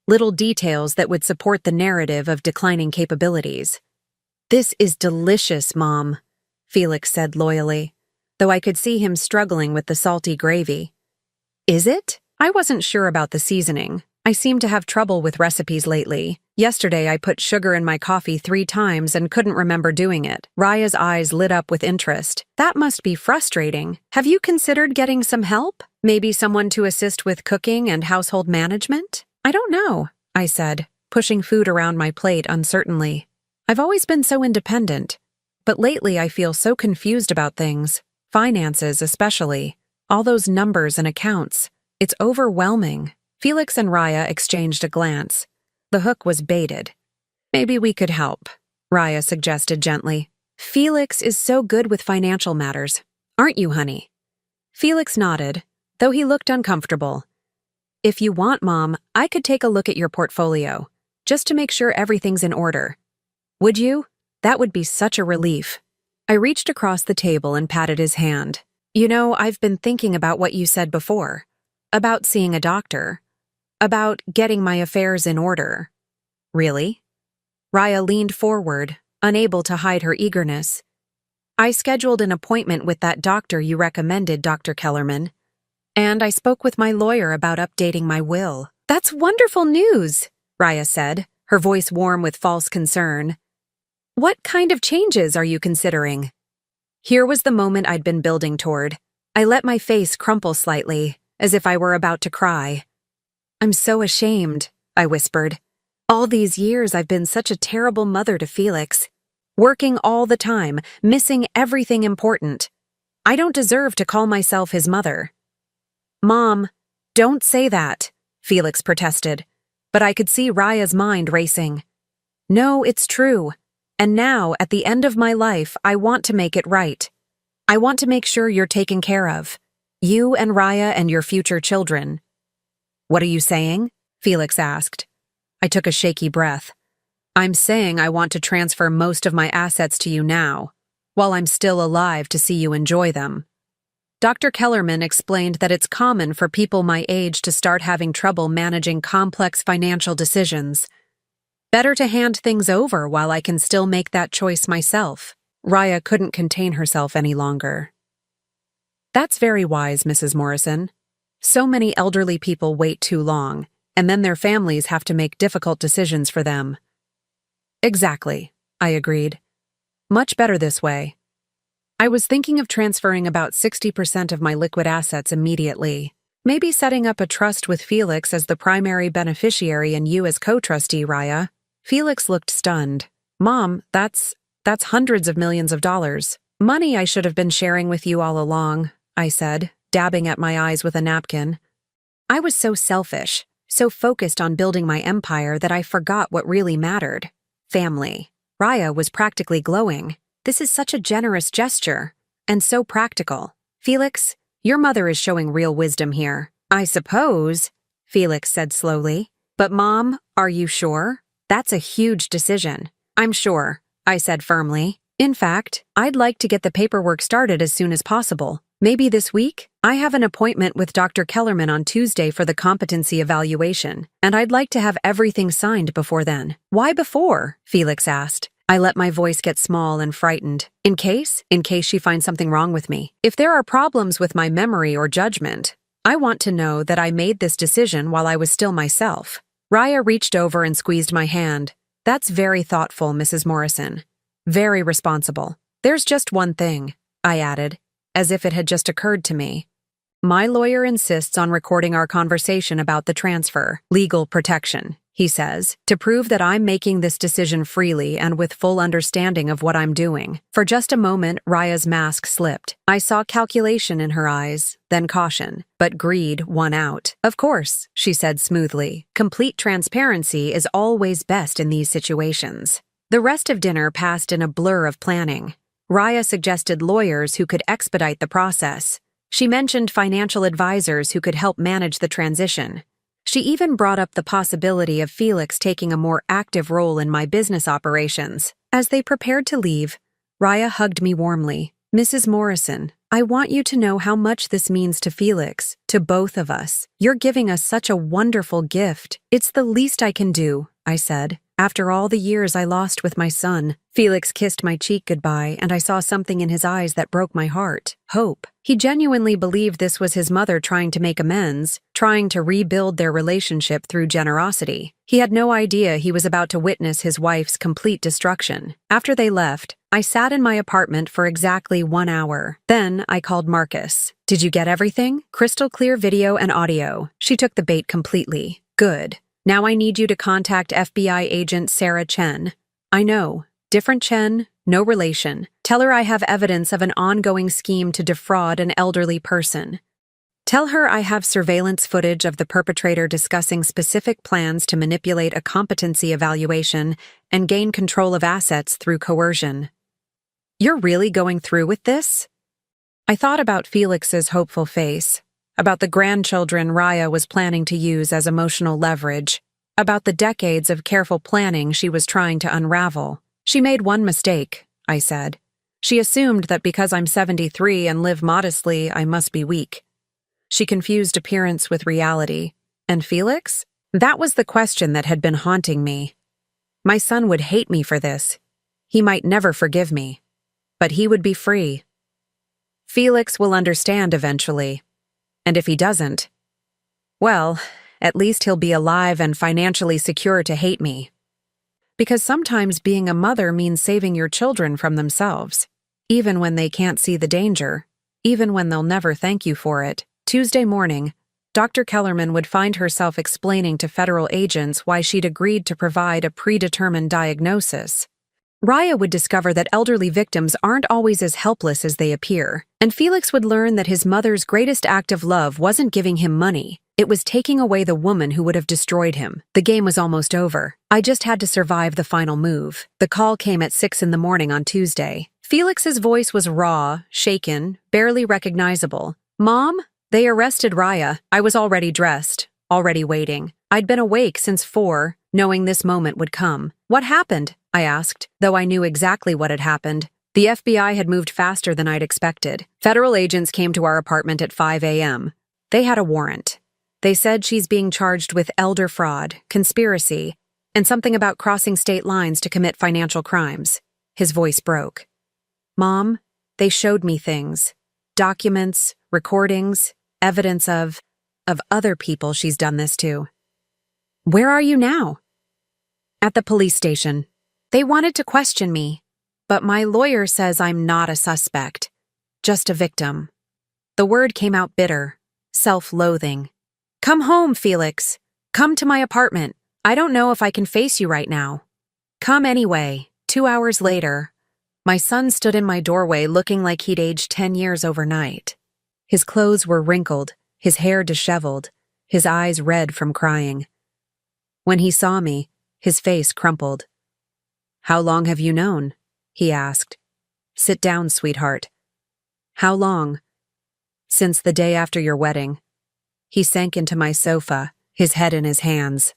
Little details that would support the narrative of declining capabilities. This is delicious, Mom, Felix said loyally, though I could see him struggling with the salty gravy. Is it? I wasn't sure about the seasoning. I seem to have trouble with recipes lately. Yesterday I put sugar in my coffee 3 times and couldn't remember doing it. Raya's eyes lit up with interest. That must be frustrating. Have you considered getting some help? Maybe someone to assist with cooking and household management? I don't know, I said, pushing food around my plate uncertainly. I've always been so independent, but lately I feel so confused about things. Finances especially. All those numbers and accounts. It's overwhelming. Felix and Raya exchanged a glance. The hook was baited. Maybe we could help, Raya suggested gently. Felix is so good with financial matters, aren't you, honey? Felix nodded, though he looked uncomfortable. If you want, Mom, I could take a look at your portfolio, just to make sure everything's in order. Would you? That would be such a relief. I reached across the table and patted his hand. You know, I've been thinking about what you said before. About seeing a doctor. About getting my affairs in order. Really? Raya leaned forward, unable to hide her eagerness. I scheduled an appointment with that doctor you recommended, Dr. Kellerman. And I spoke with my lawyer about updating my will. That's wonderful news, Raya said, her voice warm with false concern. What kind of changes are you considering? Here was the moment I'd been building toward. I let my face crumple slightly, as if I were about to cry. I'm so ashamed, I whispered. All these years I've been such a terrible mother to Felix. Working all the time, missing everything important. I don't deserve to call myself his mother. Mom, don't say that, Felix protested, but I could see Raya's mind racing. No, it's true. And now, at the end of my life, I want to make it right. I want to make sure you're taken care of. You and Raya and your future children. What are you saying? Felix asked. I took a shaky breath. I'm saying I want to transfer most of my assets to you now, while I'm still alive to see you enjoy them. Dr. Kellerman explained that it's common for people my age to start having trouble managing complex financial decisions. Better to hand things over while I can still make that choice myself. Raya couldn't contain herself any longer. That's very wise, Mrs. Morrison. So many elderly people wait too long, and then their families have to make difficult decisions for them. Exactly, I agreed. Much better this way. I was thinking of transferring about 60% of my liquid assets immediately. Maybe setting up a trust with Felix as the primary beneficiary and you as co-trustee, Raya. Felix looked stunned. Mom, that's hundreds of millions of dollars. Money I should have been sharing with you all along, I said, dabbing at my eyes with a napkin. I was so selfish, so focused on building my empire that I forgot what really mattered. Family. Raya was practically glowing. This is such a generous gesture, and so practical. Felix, your mother is showing real wisdom here. I suppose, Felix said slowly. But Mom, are you sure? That's a huge decision. I'm sure, I said firmly. In fact, I'd like to get the paperwork started as soon as possible. Maybe this week? I have an appointment with Dr. Kellerman on Tuesday for the competency evaluation, and I'd like to have everything signed before then. Why before? Felix asked. I let my voice get small and frightened. In case she finds something wrong with me. If there are problems with my memory or judgment, I want to know that I made this decision while I was still myself. Raya reached over and squeezed my hand. That's very thoughtful, Mrs. Morrison. Very responsible. There's just one thing, I added, as if it had just occurred to me. My lawyer insists on recording our conversation about the transfer, legal protection, he says, to prove that I'm making this decision freely and with full understanding of what I'm doing. For just a moment, Raya's mask slipped. I saw calculation in her eyes, then caution, but greed won out. Of course, she said smoothly. Complete transparency is always best in these situations. The rest of dinner passed in a blur of planning. Raya suggested lawyers who could expedite the process. She mentioned financial advisors who could help manage the transition. She even brought up the possibility of Felix taking a more active role in my business operations. As they prepared to leave, Raya hugged me warmly. Mrs. Morrison, I want you to know how much this means to Felix, to both of us. You're giving us such a wonderful gift. It's the least I can do, I said. After all the years I lost with my son. Felix kissed my cheek goodbye, and I saw something in his eyes that broke my heart. Hope. He genuinely believed this was his mother trying to make amends, trying to rebuild their relationship through generosity. He had no idea he was about to witness his wife's complete destruction. After they left, I sat in my apartment for exactly 1 hour. Then I called Marcus. Did you get everything? Crystal clear video and audio. She took the bait completely. Good. Now I need you to contact FBI agent Sarah Chen. I know. Different Chen, no relation. Tell her I have evidence of an ongoing scheme to defraud an elderly person. Tell her I have surveillance footage of the perpetrator discussing specific plans to manipulate a competency evaluation and gain control of assets through coercion. You're really going through with this? I thought about Felix's hopeful face, about the grandchildren Raya was planning to use as emotional leverage, about the decades of careful planning she was trying to unravel. She made one mistake, I said. She assumed that because I'm 73 and live modestly, I must be weak. She confused appearance with reality. And Felix? That was the question that had been haunting me. My son would hate me for this. He might never forgive me. But he would be free. Felix will understand eventually. And if he doesn't, well, at least he'll be alive and financially secure to hate me. Because sometimes being a mother means saving your children from themselves, even when they can't see the danger, even when they'll never thank you for it. Tuesday morning, Dr. Kellerman would find herself explaining to federal agents why she'd agreed to provide a predetermined diagnosis. Raya would discover that elderly victims aren't always as helpless as they appear, and Felix would learn that his mother's greatest act of love wasn't giving him money. It was taking away the woman who would have destroyed him. The game was almost over. I just had to survive the final move. The call came at 6 in the morning on Tuesday. Felix's voice was raw, shaken, barely recognizable. "Mom? They arrested Raya." I was already dressed, already waiting. I'd been awake since 4, knowing this moment would come. "What happened?" I asked, though I knew exactly what had happened. The FBI had moved faster than I'd expected. Federal agents came to our apartment at 5 a.m. They had a warrant. They said she's being charged with elder fraud, conspiracy, and something about crossing state lines to commit financial crimes. His voice broke. "Mom, they showed me things. Documents, recordings, evidence of other people she's done this to." "Where are you now?" "At the police station. They wanted to question me, but my lawyer says I'm not a suspect, just a victim." The word came out bitter, self-loathing. "Come home, Felix. Come to my apartment. I don't know if I can face you right now." "Come anyway." 2 hours later, my son stood in my doorway looking like he'd aged 10 years overnight. His clothes were wrinkled, his hair disheveled, his eyes red from crying. When he saw me, his face crumpled. "How long have you known?" he asked. "Sit down, sweetheart." "How long?" "Since the day after your wedding." He sank into my sofa, his head in his hands.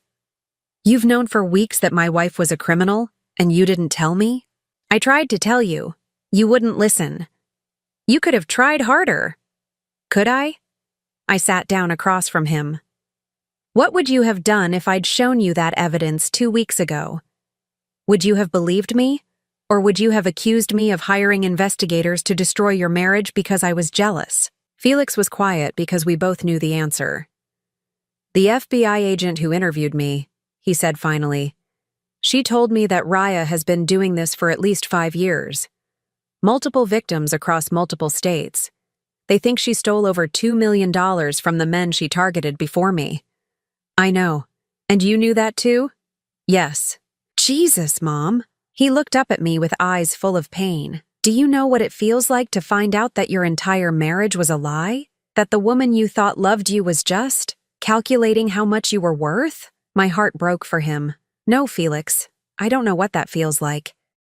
"You've known for weeks that my wife was a criminal, and you didn't tell me?" "I tried to tell you. You wouldn't listen." "You could have tried harder." "Could I?" I sat down across from him. "What would you have done if I'd shown you that evidence 2 weeks ago? Would you have believed me? Or would you have accused me of hiring investigators to destroy your marriage because I was jealous?" Felix was quiet because we both knew the answer. "The FBI agent who interviewed me," he said finally, "she told me that Raya has been doing this for at least 5 years. Multiple victims across multiple states. They think she stole over $2 million from the men she targeted before me." "I know. And you knew that too?" "Yes." "Jesus, Mom." He looked up at me with eyes full of pain. "Do you know what it feels like to find out that your entire marriage was a lie? That the woman you thought loved you was just calculating how much you were worth?" My heart broke for him. "No, Felix, I don't know what that feels like.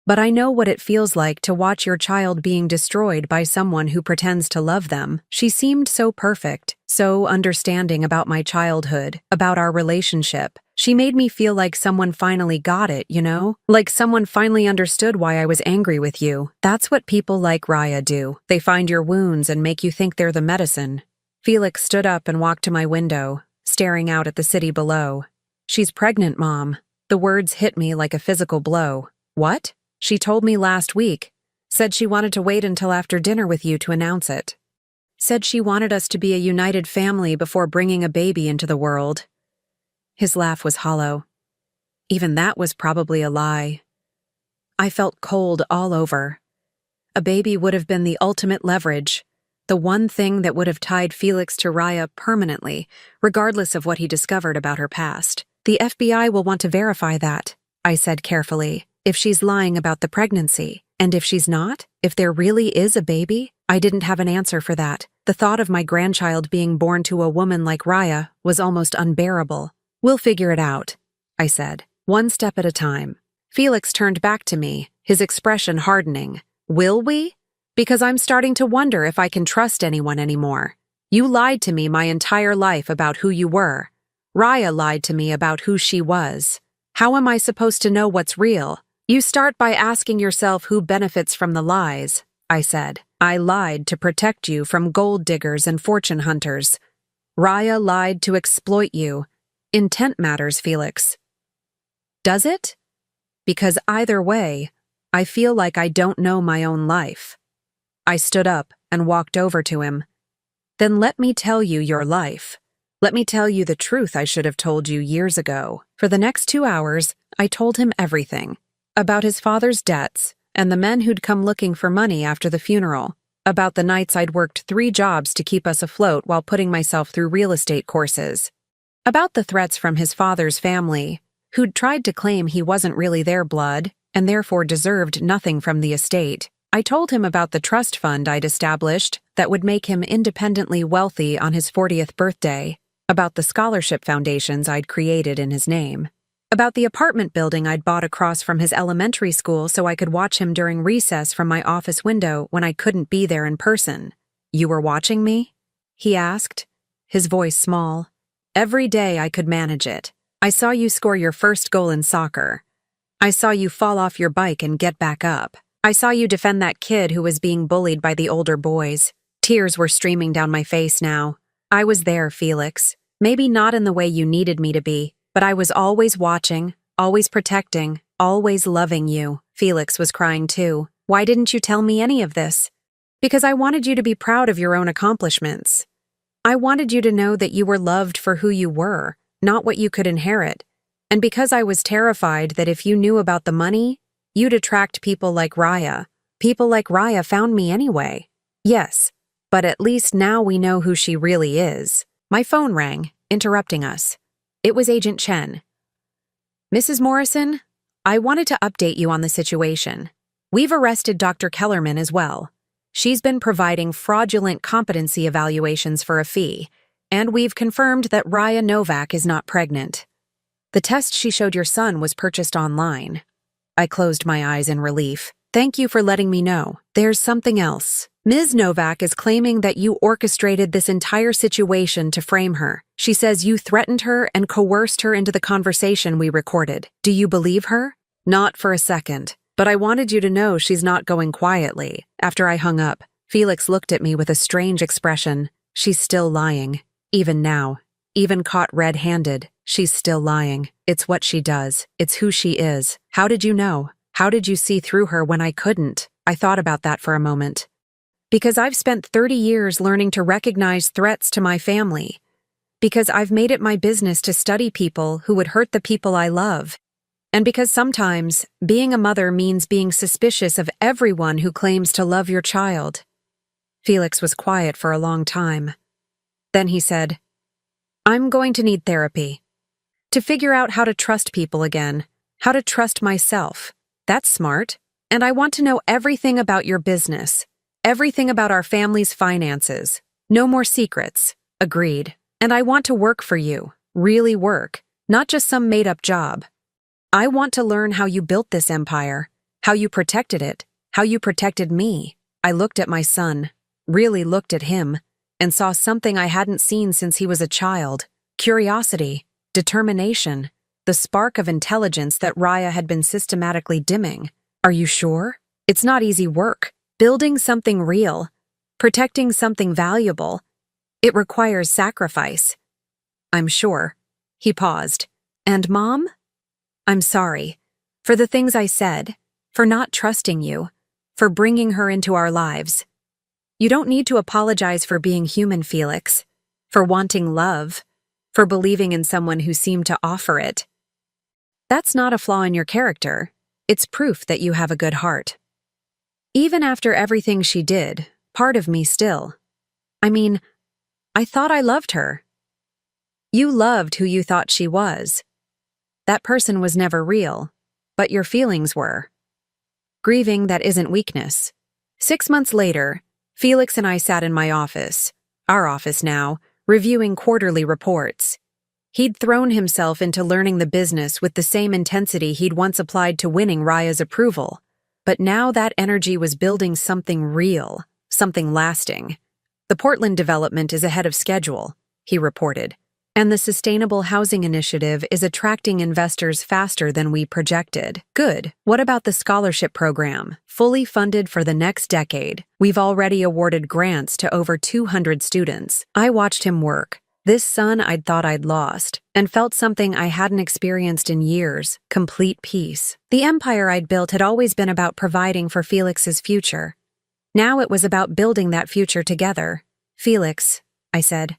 But I know what it feels like to watch your child being destroyed by someone who pretends to love them." She seemed so perfect, so understanding about my childhood, about our relationship. She made me feel like someone finally got it, you know? Like someone finally understood why I was angry with you. That's what people like Raya do. They find your wounds and make you think they're the medicine. Felix stood up and walked to my window, staring out at the city below. "She's pregnant, Mom." The words hit me like a physical blow. "What?" "She told me last week. Said she wanted to wait until after dinner with you to announce it. Said she wanted us to be a united family before bringing a baby into the world." His laugh was hollow. Even that was probably a lie. I felt cold all over. A baby would have been the ultimate leverage, the one thing that would have tied Felix to Raya permanently, regardless of what he discovered about her past. "The FBI will want to verify that," I said carefully. "If she's lying about the pregnancy. And if she's not, if there really is a baby?" I didn't have an answer for that. The thought of my grandchild being born to a woman like Raya was almost unbearable. "We'll figure it out," I said, "one step at a time." Felix turned back to me, his expression hardening. "Will we? Because I'm starting to wonder if I can trust anyone anymore. You lied to me my entire life about who you were. Raya lied to me about who she was. How am I supposed to know what's real? You start by asking yourself who benefits from the lies," I said. "I lied to protect you from gold diggers and fortune hunters. Raya lied to exploit you. Intent matters, Felix. Does it? Because either way, I feel like I don't know my own life. I stood up and walked over to him. Then let me tell you your life. Let me tell you the truth I should have told you years ago. For the next 2 hours, I told him everything. About his father's debts and the men who'd come looking for money after the funeral. About the nights I'd worked 3 jobs to keep us afloat while putting myself through real estate courses. About the threats from his father's family, who'd tried to claim he wasn't really their blood and therefore deserved nothing from the estate. I told him about the trust fund I'd established that would make him independently wealthy on his 40th birthday, about the scholarship foundations I'd created in his name, about the apartment building I'd bought across from his elementary school so I could watch him during recess from my office window when I couldn't be there in person. You were watching me? He asked, his voice small. Every day I could manage it. I saw you score your first goal in soccer. I saw you fall off your bike and get back up. I saw you defend that kid who was being bullied by the older boys. Tears were streaming down my face now. I was there, Felix. Maybe not in the way you needed me to be, but I was always watching, always protecting, always loving you. Felix was crying too. Why didn't you tell me any of this? Because I wanted you to be proud of your own accomplishments. I wanted you to know that you were loved for who you were, not what you could inherit. And because I was terrified that if you knew about the money, you'd attract people like Raya. People like Raya found me anyway. Yes, but at least now we know who she really is. My phone rang, interrupting us. It was Agent Chen. Mrs. Morrison, I wanted to update you on the situation. We've arrested Dr. Kellerman as well. She's been providing fraudulent competency evaluations for a fee, and we've confirmed that Raya Novak is not pregnant. The test she showed your son was purchased online. I closed my eyes in relief. Thank you for letting me know. There's something else. Ms. Novak is claiming that you orchestrated this entire situation to frame her. She says you threatened her and coerced her into the conversation we recorded. Do you believe her? Not for a second. But I wanted you to know she's not going quietly. After I hung up, Felix looked at me with a strange expression. She's still lying. Even now. Even caught red-handed. She's still lying. It's what she does. It's who she is. How did you know? How did you see through her when I couldn't? I thought about that for a moment. Because I've spent 30 years learning to recognize threats to my family. Because I've made it my business to study people who would hurt the people I love. And because sometimes being a mother means being suspicious of everyone who claims to love your child. Felix was quiet for a long time. Then he said, I'm going to need therapy. To figure out how to trust people again, how to trust myself. That's smart. And I want to know everything about your business. Everything about our family's finances. No more secrets. Agreed. And I want to work for you. Really work. Not just some made-up job. I want to learn how you built this empire. How you protected it. How you protected me. I looked at my son. Really looked at him. And saw something I hadn't seen since he was a child. Curiosity. Determination. The spark of intelligence that Raya had been systematically dimming. Are you sure? It's not easy work. Building something real, protecting something valuable, it requires sacrifice. I'm sure. He paused. And Mom? I'm sorry. For the things I said, for not trusting you, for bringing her into our lives. You don't need to apologize for being human, Felix, for wanting love, for believing in someone who seemed to offer it. That's not a flaw in your character. It's proof that you have a good heart. Even after everything she did, part of me still. I mean, I thought I loved her. You loved who you thought she was. That person was never real, but your feelings were. Grieving that isn't weakness. 6 months later, Felix and I sat in my office, our office now, reviewing quarterly reports. He'd thrown himself into learning the business with the same intensity he'd once applied to winning Raya's approval. But now that energy was building something real, something lasting. The Portland development is ahead of schedule, he reported, and the Sustainable Housing Initiative is attracting investors faster than we projected. Good. What about the scholarship program? Fully funded for the next decade. We've already awarded grants to over 200 students. I watched him work, This son I'd thought I'd lost, and felt something I hadn't experienced in years, complete peace. The empire I'd built had always been about providing for Felix's future. Now it was about building that future together. Felix, I said,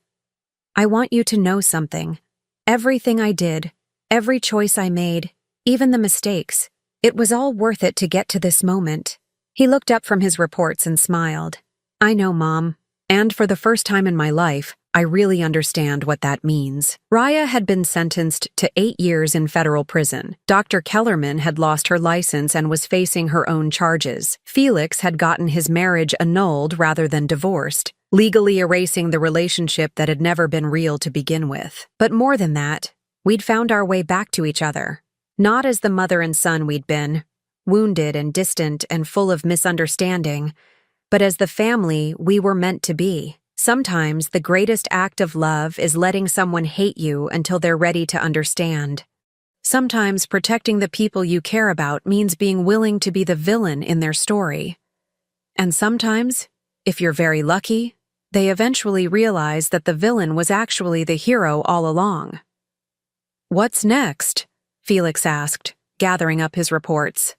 I want you to know something. Everything I did, every choice I made, even the mistakes, it was all worth it to get to this moment. He looked up from his reports and smiled. I know, Mom. And for the first time in my life, I really understand what that means. Raya had been sentenced to 8 years in federal prison. Dr. Kellerman had lost her license and was facing her own charges. Felix had gotten his marriage annulled rather than divorced, legally erasing the relationship that had never been real to begin with. But more than that, we'd found our way back to each other. Not as the mother and son we'd been, wounded and distant and full of misunderstanding, but as the family we were meant to be. Sometimes the greatest act of love is letting someone hate you until they're ready to understand. Sometimes protecting the people you care about means being willing to be the villain in their story. And sometimes, if you're very lucky, they eventually realize that the villain was actually the hero all along. What's next? Felix asked, gathering up his reports.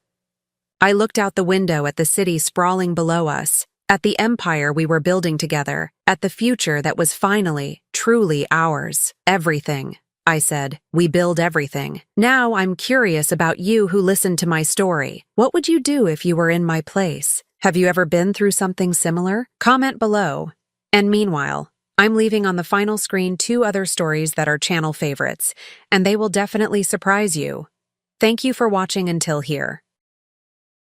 I looked out the window at the city sprawling below us, at the empire we were building together, at the future that was finally, truly ours. Everything, I said. We build everything. Now I'm curious about you who listened to my story. What would you do if you were in my place? Have you ever been through something similar? Comment below. And meanwhile, I'm leaving on the final screen 2 other stories that are channel favorites, and they will definitely surprise you. Thank you for watching until here.